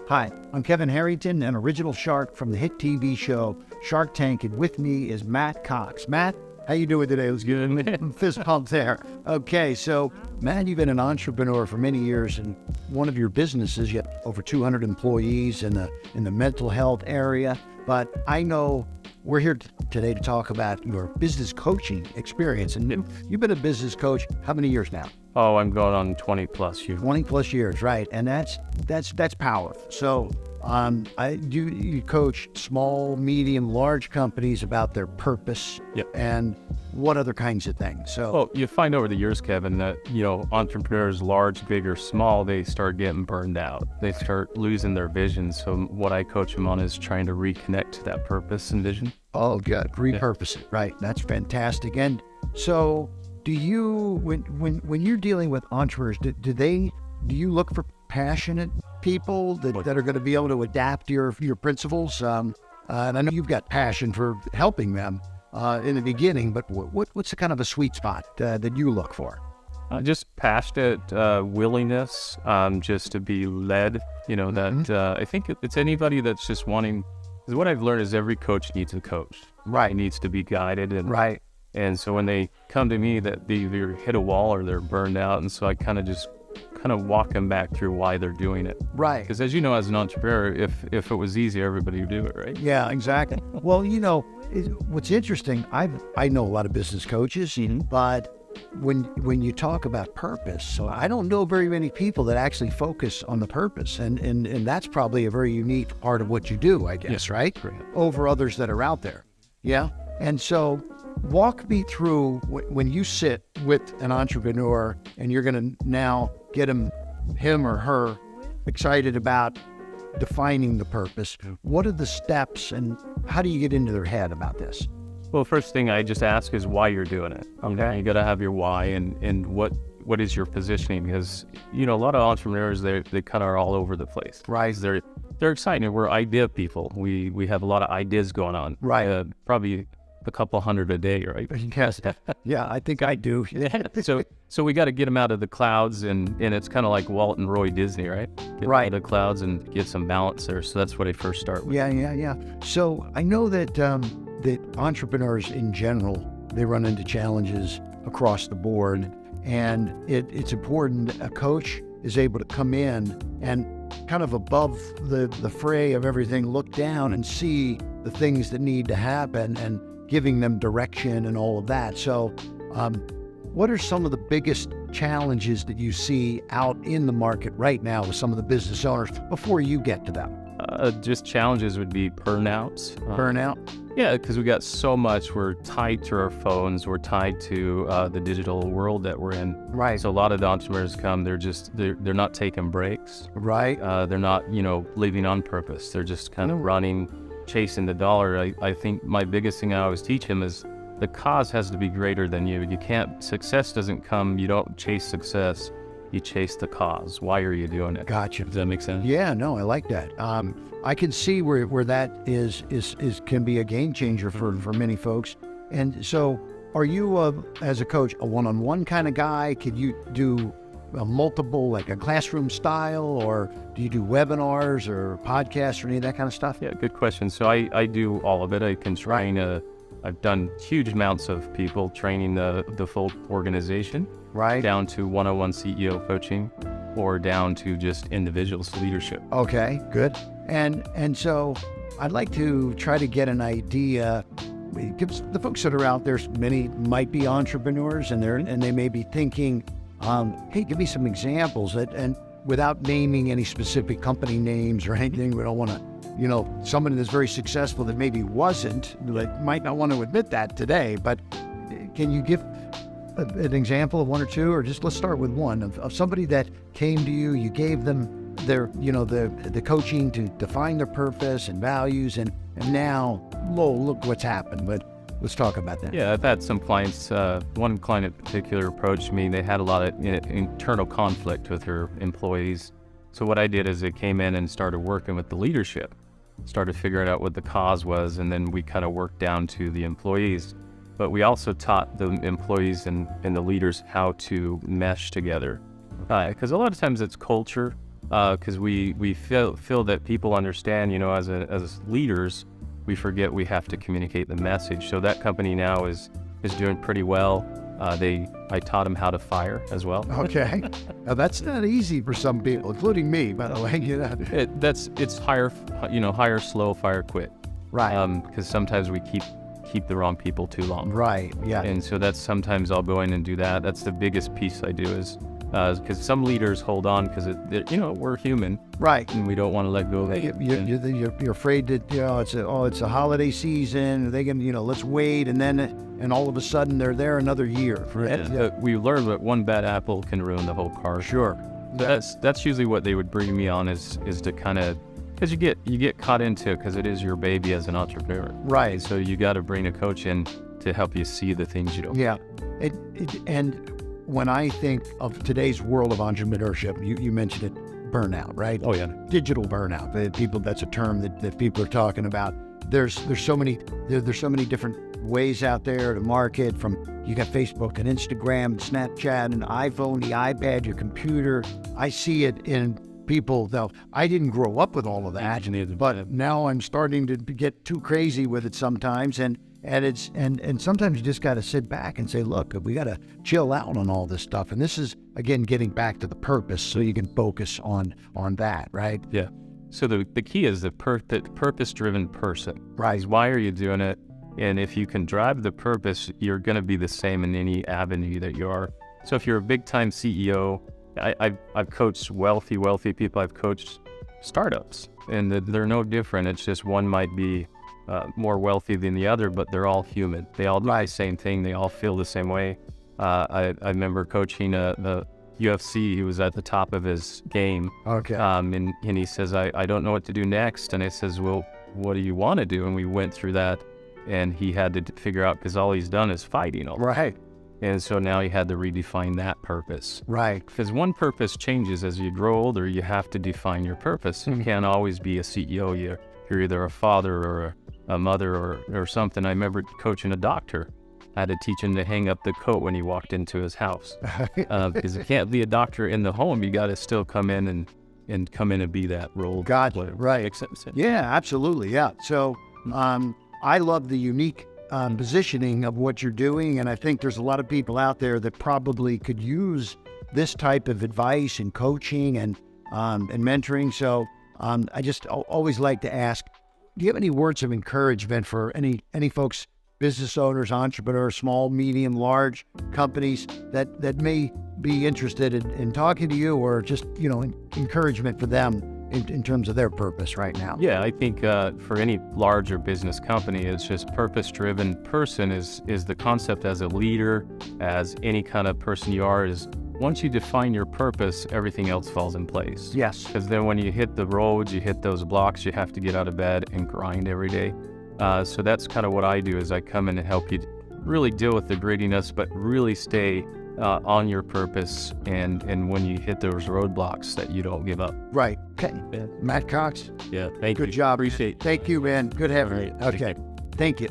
Hi, I'm Kevin Harrington, an original shark from the hit TV show Shark Tank, and with me is Matt Cox. Matt, how you doing today? Let's get a fist pump there. Okay, so Matt, you've been an entrepreneur for many years, and one of your businesses, you have over 200 employees in the mental health area. But I know we're here today to talk about your business coaching experience. And you've been a business coach how many years now? Oh, I'm going on 20 plus years. 20 plus years, right? And that's powerful. So you coach small, medium, large companies about their purpose. Yep. And what other kinds of things? So, well, you find over the years, Kevin, that, entrepreneurs, large, big or small, they start getting burned out. They start losing their vision. So what I coach them on is trying to reconnect to that purpose and vision. Oh, good. Repurpose it. Right. That's fantastic. And so do you, when you're dealing with entrepreneurs, do you look for passionate people that are going to be able to adapt your principles? And I know you've got passion for helping them in the beginning, but what's the kind of a sweet spot that you look for? Just passionate willingness, just to be led. I think it's anybody that's just wanting. Because what I've learned is every coach needs a coach. Right. He needs to be guided. Right. And so when they come to me, that they either hit a wall or they're burned out, and so I kind of walk them back through why they're doing it. Right. Because as you know, as an entrepreneur, if it was easy, everybody would do it, right? Yeah, exactly. Well, what's interesting, I know a lot of business coaches, but when you talk about purpose, so I don't know very many people that actually focus on the purpose, and that's probably a very unique part of what you do, I guess, yes, right? Correct. Over others that are out there. Yeah. And so walk me through when you sit with an entrepreneur and you're going to now get him or her excited about defining the purpose. What are the steps and how do you get into their head about this? Well, first thing I just ask is why you're doing it. Okay. You got to have your why and what is your positioning? Because, a lot of entrepreneurs, they kind of are all over the place. Right. They're excited. We're idea people. We have a lot of ideas going on. Right. Probably a couple hundred a day, right? Yes. Yeah, I think I do. Yeah. So we got to get them out of the clouds, and it's kind of like Walt and Roy Disney, right? Get Right. out of the clouds and get some balance there. So that's what I first start with. Yeah. So I know that entrepreneurs in general, they run into challenges across the board, and it's important that a coach is able to come in and kind of above the fray of everything, look down and see the things that need to happen and giving them direction and all of that. So what are some of the biggest challenges that you see out in the market right now with some of the business owners before you get to them? Just challenges would be burnouts. Burnout? Yeah, because we got so much. We're tied to our phones. We're tied to the digital world that we're in. Right. So a lot of the entrepreneurs come. They're not taking breaks. Right. They're not living on purpose. They're just kind of running, chasing the dollar. I think my biggest thing I always teach him is the cause has to be greater than you. Success doesn't come. You don't chase success. You chase the cause. Why are you doing it? Gotcha. Does that make sense? Yeah, no, I like that. I can see where that is can be a game changer for many folks. And so are you, as a coach, a one-on-one kind of guy? Could you do a multiple, like a classroom style, or do you do webinars or podcasts or any of that kind of stuff? Yeah, good question. So I do all of it. I can train I've done huge amounts of people, training the full organization, right, down to one-on-one CEO coaching, or down to just individuals leadership. Okay, good. And so I'd like to try to get an idea. The folks that are out there, many might be entrepreneurs, and they may be thinking, hey, give me some examples, and without naming any specific company names or anything. We don't want to, somebody that's very successful that maybe wasn't, might not want to admit that today, but can you give an example of one or two, or just let's start with one of somebody that came to you, you gave them their, the coaching to define their purpose and values, and now, look what's happened. But let's talk about that. Yeah, I've had some clients, one client in particular approached me. They had a lot of internal conflict with her employees. So what I did is I came in and started working with the leadership, started figuring out what the cause was, and then we kind of worked down to the employees. But we also taught the employees and the leaders how to mesh together. Because a lot of times it's culture, because we feel that people understand, as leaders, we forget we have to communicate the message. So that company now is doing pretty well. I taught them how to fire as well. Okay. Now that's not easy for some people, including me, by the way. It's hire slow, fire quick. Right. Because sometimes we keep the wrong people too long. Right. Yeah. And so that's sometimes I'll go in and do that. That's the biggest piece I do is because some leaders hold on because we're human, Right. and we don't want to let go of it. You're afraid that it's a holiday season. They can let's wait, and all of a sudden they're there another year. We learned that one bad apple can ruin the whole car. Sure. That's usually what they would bring me on is to kind of, because you get caught into it because it is your baby as an entrepreneur. Right. So you got to bring a coach in to help you see the things you don't. Yeah. And when I think of today's world of entrepreneurship, you mentioned it, burnout, right? Oh yeah. Digital burnout. That's a term that people are talking about. There's so many different ways out there to market. From you got Facebook and Instagram, Snapchat, and iPhone, the iPad, your computer. I see it in people. Though I didn't grow up with all of that, but now I'm starting to get too crazy with it sometimes, and sometimes you just got to sit back and say, look, we got to chill out on all this stuff. And this is again getting back to the purpose, so you can focus on that, right? Yeah. So the key is the purpose-driven person. Right. Why are you doing it? And if you can drive the purpose, you're going to be the same in any avenue that you are. So if you're a big-time CEO, I've coached wealthy people. I've coached startups, and they're no different. It's just one might be more wealthy than the other, but they're all human. They all do the same thing. They all feel the same way. I remember coaching the UFC. He was at the top of his game. Okay. And he says, I don't know what to do next. And I says, well, what do you want to do? And we went through that, and he had to figure out, because all he's done is fighting all. Right. And so now he had to redefine that purpose. Right. Because one purpose changes as you grow older. You have to define your purpose. You can't always be a CEO. You're either a father or a mother or something. I remember coaching a doctor. I had to teach him to hang up the coat when he walked into his house. Because you can't be a doctor in the home. You got to still come in and be that role. Gotcha. Right. Yeah, absolutely. Yeah. So I love the unique positioning of what you're doing, and I think there's a lot of people out there that probably could use this type of advice and coaching and mentoring. So I just always like to ask, do you have any words of encouragement for any folks, business owners, entrepreneurs, small, medium, large companies that may be interested in talking to you, or just encouragement for them in terms of their purpose right now? Yeah, I think for any larger business company, it's just purpose-driven person is the concept. As a leader, as any kind of person you are, is once you define your purpose, everything else falls in place. Yes. Because then when you hit the roads, you hit those blocks, you have to get out of bed and grind every day. So that's kind of what I do, is I come in and help you really deal with the grittiness, but really stay on your purpose, and when you hit those roadblocks, that you don't give up. Right. Okay. Yeah. Matt Cox. Yeah. Thank you. Good job. Appreciate it. Thank you, man. Good having you. All right. Okay. Thank you.